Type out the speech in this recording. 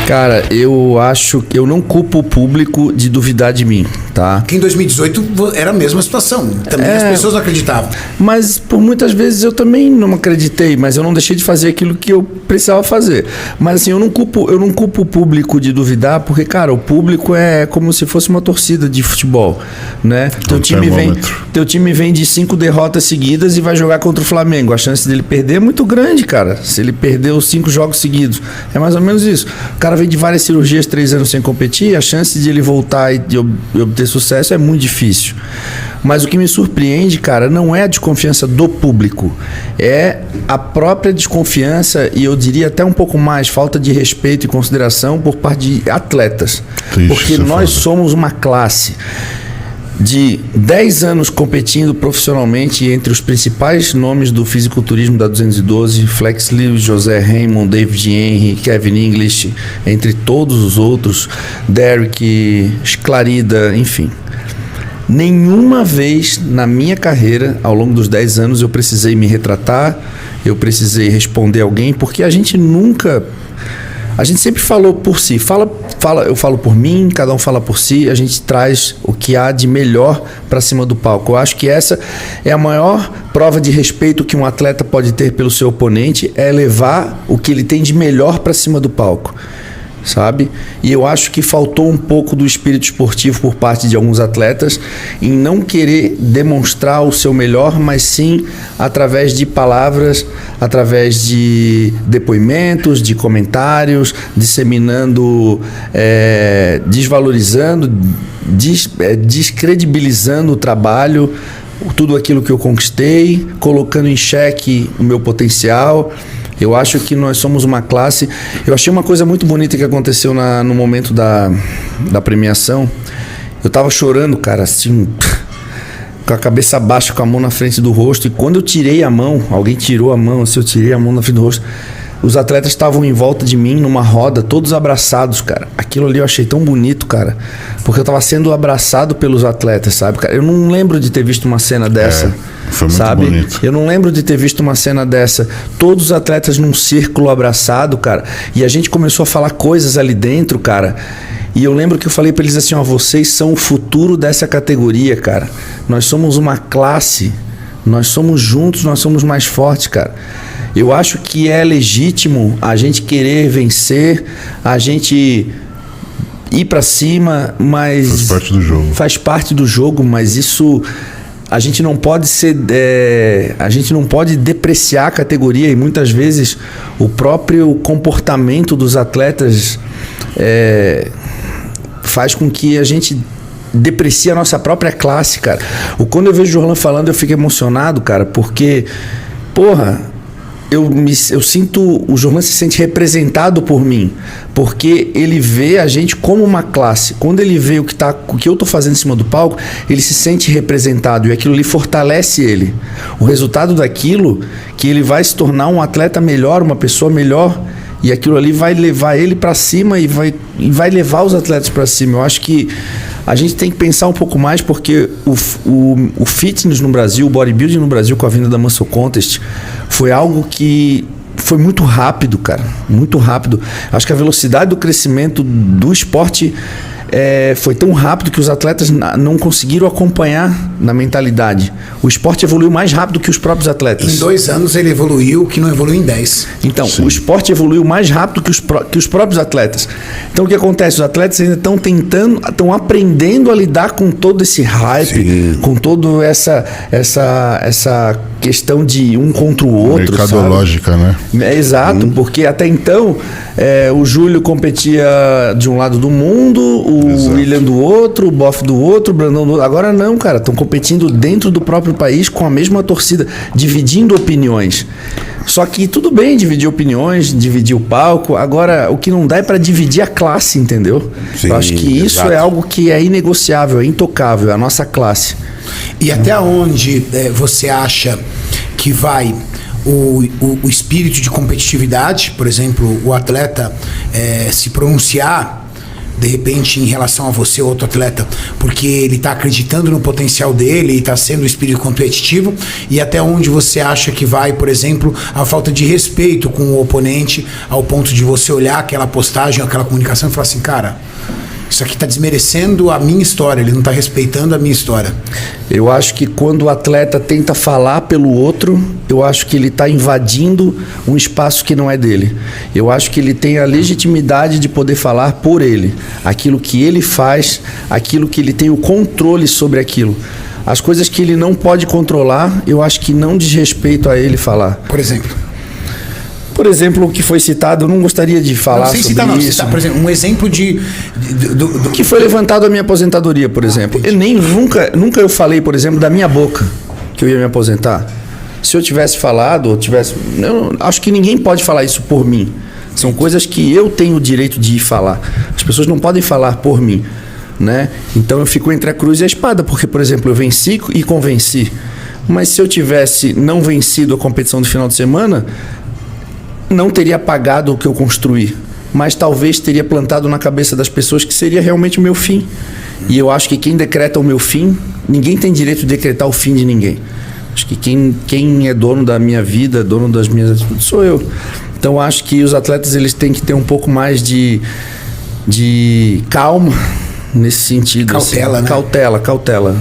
Cara, eu acho que eu não culpo o público de duvidar de mim, tá? Porque em 2018 era a mesma situação. Também as pessoas não acreditavam. Mas por muitas vezes eu também não acreditei, mas eu não deixei de fazer aquilo que eu precisava fazer. Mas assim, eu não culpo o público de duvidar, porque, cara, o público é como se fosse uma torcida de futebol, né? Teu time vem de 5 derrotas seguidas e vai jogar contra o Flamengo. A chance dele perder é muito grande, cara. Se ele perder os 5 jogos seguidos. É mais ou menos isso. O cara vem de várias cirurgias, 3 anos sem competir, a chance de ele voltar e de obter sucesso é muito difícil. Mas o que me surpreende, cara, não é a desconfiança do público, é a própria desconfiança, e eu diria até um pouco mais, falta de respeito e consideração por parte de atletas. Porque nós somos uma classe de 10 anos competindo profissionalmente entre os principais nomes do fisiculturismo da 212, Flex Lewis, José Raymond, David Henry, Kevin English, entre todos os outros, Derek, Clarida, enfim. Nenhuma vez na minha carreira, ao longo dos 10 anos, eu precisei me retratar, eu precisei responder alguém, porque a gente sempre falou por si. Eu falo por mim, cada um fala por si, a gente traz o que há de melhor para cima do palco. Eu acho que essa é a maior prova de respeito que um atleta pode ter pelo seu oponente, é levar o que ele tem de melhor para cima do palco, sabe? E eu acho que faltou um pouco do espírito esportivo por parte de alguns atletas em não querer demonstrar o seu melhor, mas sim através de palavras, através de depoimentos, de comentários, disseminando, desvalorizando, descredibilizando o trabalho, tudo aquilo que eu conquistei, colocando em xeque o meu potencial. Eu acho que nós somos uma classe. Eu achei uma coisa muito bonita que aconteceu no momento da premiação. Eu tava chorando, cara, assim, com a cabeça baixa, com a mão na frente do rosto. E quando eu tirei a mão, alguém tirou a mão, assim, eu tirei a mão na frente do rosto. Os atletas estavam em volta de mim numa roda, todos abraçados, cara. Aquilo ali eu achei tão bonito, cara. Porque eu tava sendo abraçado pelos atletas, sabe, cara? Eu não lembro de ter visto uma cena dessa. Foi muito sabe? Bonito. Eu não lembro de ter visto uma cena dessa. Todos os atletas num círculo abraçado, cara. E a gente começou a falar coisas ali dentro, cara. E eu lembro que eu falei pra eles assim, ó, vocês são o futuro dessa categoria, cara. Nós somos uma classe. Nós somos juntos, nós somos mais fortes, cara. Eu acho que é legítimo a gente querer vencer, a gente ir pra cima, mas... Faz parte do jogo. Faz parte do jogo, mas isso... A gente não pode a gente não pode depreciar a categoria, e muitas vezes o próprio comportamento dos atletas faz com que a gente deprecie a nossa própria classe, cara. Quando eu vejo o Jorlan falando, eu fico emocionado, cara, porque, porra, eu sinto, o Jorlan se sente representado por mim, porque ele vê a gente como uma classe. Quando ele vê o que eu tô fazendo em cima do palco, ele se sente representado, e aquilo ali fortalece ele. O resultado daquilo, que ele vai se tornar um atleta melhor, uma pessoa melhor, e aquilo ali vai levar ele para cima e vai levar os atletas para cima. Eu acho que a gente tem que pensar um pouco mais, porque o fitness no Brasil, o bodybuilding no Brasil com a vinda da Muscle Contest foi algo que foi muito rápido, cara, muito rápido. Acho que a velocidade do crescimento do esporte foi tão rápido que os atletas não conseguiram acompanhar na mentalidade. O esporte evoluiu mais rápido que os próprios atletas. Em 2 anos ele evoluiu, que não evoluiu em 10. Então, sim, o esporte evoluiu mais rápido que os próprios atletas. Então, o que acontece? Os atletas ainda estão aprendendo a lidar com todo esse hype, sim, com toda essa questão de um contra o outro. Mercadológica, sabe? Né? Exato, porque até então o Júlio competia de um lado do mundo, o Exato. William do outro, o Boff do outro, o Brandão do outro. Agora não, cara, estão competindo dentro do próprio país com a mesma torcida, dividindo opiniões. Só que tudo bem dividir opiniões, dividir o palco. Agora, o que não dá é para dividir a classe, entendeu? Sim, eu acho que isso exato. é algo que é inegociável, é intocável, é a nossa classe. E até onde você acha que vai o espírito de competitividade, por exemplo, o atleta se pronunciar de repente, em relação a você, outro atleta, porque ele está acreditando no potencial dele e está sendo um espírito competitivo, e até onde você acha que vai, por exemplo, a falta de respeito com o oponente, ao ponto de você olhar aquela postagem, aquela comunicação e falar assim, cara, isso aqui está desmerecendo a minha história, ele não está respeitando a minha história. Eu acho que quando o atleta tenta falar pelo outro, eu acho que ele está invadindo um espaço que não é dele. Eu acho que ele tem a legitimidade de poder falar por ele, aquilo que ele faz, aquilo que ele tem o controle sobre aquilo. As coisas que ele não pode controlar, eu acho que não diz respeito a ele falar. Por exemplo, o que foi citado, eu não gostaria de falar sobre isso. Citar, por exemplo, um exemplo do que foi levantado a minha aposentadoria, por exemplo. Nunca eu falei, por exemplo, da minha boca que eu ia me aposentar. Se eu tivesse falado, eu acho que ninguém pode falar isso por mim. São coisas que eu tenho o direito de falar. As pessoas não podem falar por mim, né? Então eu fico entre a cruz e a espada, porque, por exemplo, eu venci e convenci. Mas se eu tivesse não vencido a competição do final de semana, não teria pagado o que eu construí, mas talvez teria plantado na cabeça das pessoas que seria realmente o meu fim. E eu acho que quem decreta o meu fim, ninguém tem direito de decretar o fim de ninguém. Acho que quem é dono da minha vida, dono das minhas atitudes, sou eu. Então acho que os atletas eles têm que ter um pouco mais de calma nesse sentido. Cautela, assim. né? Cautela.